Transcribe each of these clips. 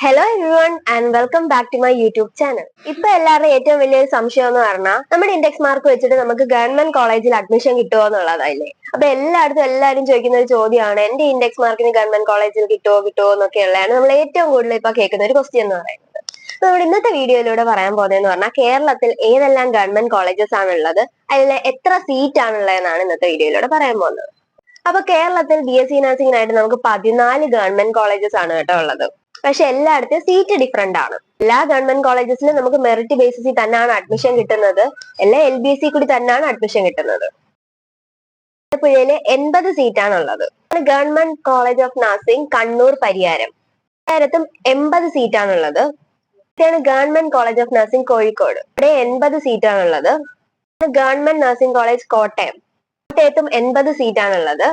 Hello everyone and welcome back to my YouTube channel. ഇപ്പൊ എല്ലാവരുടെയും ഏറ്റവും വലിയൊരു സംശയം എന്ന് പറഞ്ഞാൽ നമ്മുടെ ഇൻഡെക്സ് മാർക്ക് വെച്ചിട്ട് നമുക്ക് ഗവൺമെന്റ് കോളേജിൽ അഡ്മിഷൻ കിട്ടുമോ എന്നുള്ളതല്ലേ. അപ്പൊ എല്ലാവരും ചോദിക്കുന്ന ഒരു ചോദ്യമാണ്, എന്റെ ഇൻഡെക്സ് മാർക്കിന് ഗവൺമെന്റ് കോളേജിൽ കിട്ടുമോ എന്നൊക്കെയുള്ളതാണ് നമ്മൾ ഏറ്റവും കൂടുതൽ ഇപ്പൊ കേൾക്കുന്ന ഒരു ക്വസ്റ്റ്യൻ എന്ന് പറയുന്നത്. അപ്പൊ നമ്മുടെ ഇന്നത്തെ വീഡിയോയിലൂടെ പറയാൻ പോകുന്നതെന്ന് പറഞ്ഞാൽ കേരളത്തിൽ ഏതെല്ലാം ഗവൺമെന്റ് കോളേജസ് ആണുള്ളത്, അതിൽ എത്ര സീറ്റ് ആണുള്ളതെന്നാണ് ഇന്നത്തെ വീഡിയോയിലൂടെ പറയാൻ പോകുന്നത്. അപ്പൊ കേരളത്തിൽ BSc നഴ്സിംഗിനായിട്ട് നമുക്ക് 14 ഗവൺമെന്റ് കോളേജസ് ആണ് കേട്ടോ ഉള്ളത്. പക്ഷെ എല്ലായിടത്തും സീറ്റ് ഡിഫറെന്റ് ആണ്. എല്ലാ ഗവൺമെന്റ് കോളേജസിലും നമുക്ക് മെറിറ്റ് ബേസിസിൽ തന്നെയാണ് അഡ്മിഷൻ കിട്ടുന്നത്. എല്ലാ LBC കൂടി തന്നെയാണ് അഡ്മിഷൻ കിട്ടുന്നത്. ആലപ്പുഴയില് 80 സീറ്റാണ് ഉള്ളത്. Government college of nursing Kannur Pariyaram, പരിയാരത്തും 80 സീറ്റാണുള്ളത്. Government college of nursing Kozhikode, ഇവിടെ 80 സീറ്റാണുള്ളത്. ഗവൺമെന്റ് നഴ്സിംഗ് കോളേജ് കോട്ടയം, കോട്ടയത്തും 80 സീറ്റാണുള്ളത്.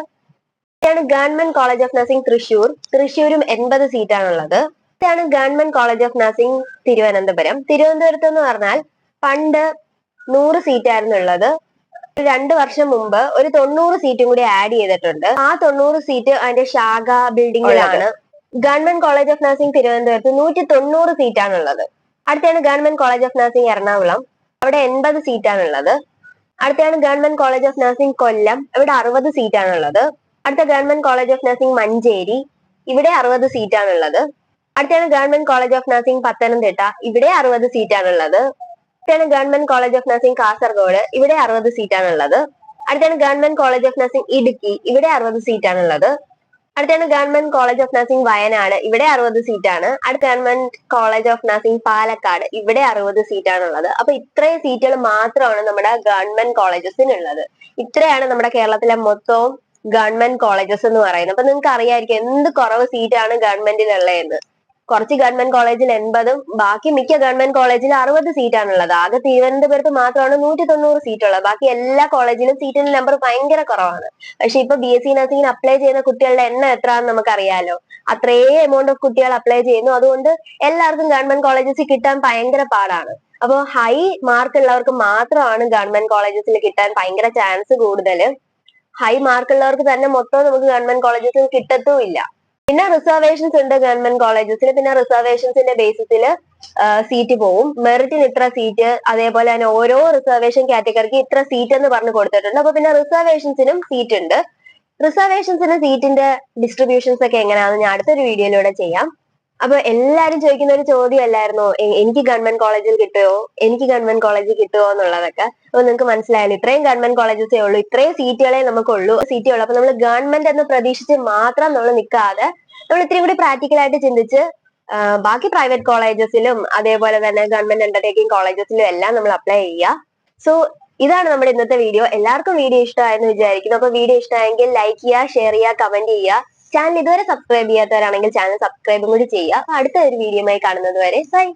ഗവൺമെന്റ് കോളേജ് ഓഫ് നഴ്സിംഗ് തൃശ്ശൂരും 80 സീറ്റാണുള്ളത്. ഇതാണ് ഗവൺമെന്റ് കോളേജ് ഓഫ് നഴ്സിംഗ് തിരുവനന്തപുരത്ത് എന്ന് പറഞ്ഞാൽ പണ്ട് 100 സീറ്റായിരുന്നു ഉള്ളത്. 2 വർഷം മുമ്പ് ഒരു 90 സീറ്റും കൂടി ആഡ് ചെയ്തിട്ടുണ്ട്. ആ 90 സീറ്റ് അതിന്റെ ശാഖ ബിൽഡിംഗിലാണ്. ഗവൺമെന്റ് കോളേജ് ഓഫ് നഴ്സിംഗ് തിരുവനന്തപുരത്ത് 190 സീറ്റാണുള്ളത്. അടുത്താണ് government college of nursing Ernakulam, അവിടെ 80 സീറ്റാണുള്ളത്. അടുത്താണ് ഗവൺമെന്റ് കോളേജ് ഓഫ് നഴ്സിംഗ് കൊല്ലം, ഇവിടെ 60 സീറ്റാണുള്ളത്. അടുത്ത government college of nursing Manjeri, ഇവിടെ 60 സീറ്റാണുള്ളത്. അടുത്താണ് government college of nursing Pathanamthitta, ഇവിടെ 60 സീറ്റാണുള്ളത്. അടുത്താണ് government college of nursing Kasaragod, ഇവിടെ 60 സീറ്റാണുള്ളത്. അടുത്താണ് government college of nursing Idukki, ഇവിടെ 60 സീറ്റാണുള്ളത്. അടുത്താണ് government college of nursing Wayanad, ഇവിടെ 60 സീറ്റാണ്. അടുത്ത government college of nursing Palakkad, ഇവിടെ 60 സീറ്റാണുള്ളത്. അപ്പൊ ഇത്രയും സീറ്റുകൾ മാത്രമാണ് നമ്മുടെ ഗവൺമെന്റ് കോളേജസിനുള്ളത്. ഇത്രയാണ് നമ്മുടെ കേരളത്തിലെ മൊത്തവും ഗവൺമെന്റ് കോളേജസ് എന്ന് പറയുന്നത്. അപ്പൊ നിങ്ങൾക്ക് അറിയായിരിക്കും എന്ത് കുറവ് സീറ്റാണ് ഗവൺമെന്റിലുള്ളതെന്ന്. കുറച്ച് ഗവൺമെന്റ് കോളേജിൽ 80ഉം ബാക്കി മിക്ക ഗവൺമെന്റ് കോളേജിൽ 60 സീറ്റാണുള്ളത്. ആകെ തിരുവനന്തപുരത്ത് മാത്രമാണ് 190 സീറ്റുള്ളത്. ബാക്കി എല്ലാ കോളേജിലും സീറ്റിന്റെ നമ്പർ ഭയങ്കര കുറവാണ്. പക്ഷെ ഇപ്പൊ BSc നഴ്സിംഗിന് അപ്ലൈ ചെയ്യുന്ന കുട്ടികളുടെ എണ്ണം എത്രയാണെന്ന് നമുക്കറിയാലോ. അത്രേ എമൗണ്ട് ഓഫ് കുട്ടികൾ അപ്ലൈ ചെയ്യുന്നു. അതുകൊണ്ട് എല്ലാവർക്കും ഗവൺമെന്റ് കോളേജസിൽ കിട്ടാൻ ഭയങ്കര പാടാണ്. അപ്പോൾ ഹൈ മാർക്ക് ഉള്ളവർക്ക് മാത്രമാണ് ഗവൺമെന്റ് കോളേജസിൽ കിട്ടാൻ ഭയങ്കര ചാൻസ് കൂടുതൽ. ഹൈ മാർക്ക് ഉള്ളവർക്ക് തന്നെ മൊത്തം നമുക്ക് ഗവൺമെന്റ് കോളേജസിൽ കിട്ടത്തുമില്ല. പിന്നെ റിസർവേഷൻസ് ഉണ്ട് ഗവൺമെന്റ് കോളേജസിൽ. പിന്നെ റിസർവേഷൻസിന്റെ ബേസിസിൽ സീറ്റ് പോവും. മെറിറ്റിന് ഇത്ര സീറ്റ്, അതേപോലെ തന്നെ ഓരോ റിസർവേഷൻ കാറ്റഗറിക്ക് ഇത്ര സീറ്റ് എന്ന് പറഞ്ഞു കൊടുത്തിട്ടുണ്ട്. അപ്പൊ പിന്നെ റിസർവേഷൻസിനും സീറ്റ് ഉണ്ട്. റിസർവേഷൻസിന് സീറ്റിന്റെ ഡിസ്ട്രിബ്യൂഷൻസ് ഒക്കെ എങ്ങനെയാണെന്ന് ഞാൻ അടുത്തൊരു വീഡിയോയിലൂടെ ചെയ്യാം. അപ്പൊ എല്ലാരും ചോദിക്കുന്ന ഒരു ചോദ്യമല്ലായിരുന്നോ, എനിക്ക് ഗവൺമെന്റ് കോളേജിൽ കിട്ടുമോ എന്നുള്ളതൊക്കെ. അപ്പൊ നിങ്ങൾക്ക് മനസ്സിലായല്ലോ, ഇത്രയും ഗവൺമെന്റ് കോളേജസേ ഉള്ളൂ, ഇത്രയും സീറ്റുകളെ നമുക്കുള്ളൂ. അപ്പൊ നമ്മൾ ഗവൺമെന്റ് എന്ന് പ്രതീക്ഷിച്ച് മാത്രം നമ്മൾ നിൽക്കാതെ നമ്മൾ ഇത്രയും കൂടി പ്രാക്ടിക്കലായിട്ട് ചിന്തിച്ച് ബാക്കി പ്രൈവറ്റ് കോളേജസിലും അതേപോലെ തന്നെ ഗവൺമെന്റ് അണ്ടർടേക്കിംഗ് കോളേജസിലും എല്ലാം നമ്മൾ അപ്ലൈ ചെയ്യുക. സോ ഇതാണ് നമ്മുടെ ഇന്നത്തെ വീഡിയോ. എല്ലാവർക്കും വീഡിയോ ഇഷ്ടമായെന്ന് വിചാരിക്കുന്നു. അപ്പൊ വീഡിയോ ഇഷ്ടമായെങ്കിൽ ലൈക്ക് ചെയ്യുക, ഷെയർ ചെയ്യുക, കമന്റ് ചെയ്യുക. ചാനൽ ഇതുവരെ സബ്സ്ക്രൈബ് ചെയ്യാത്തവരാണെങ്കിൽ ചാനൽ സബ്സ്ക്രൈബും കൂടി ചെയ്യുക. അടുത്ത ഒരു വീഡിയോയുമായി കാണുന്നത് വരെ ബൈ.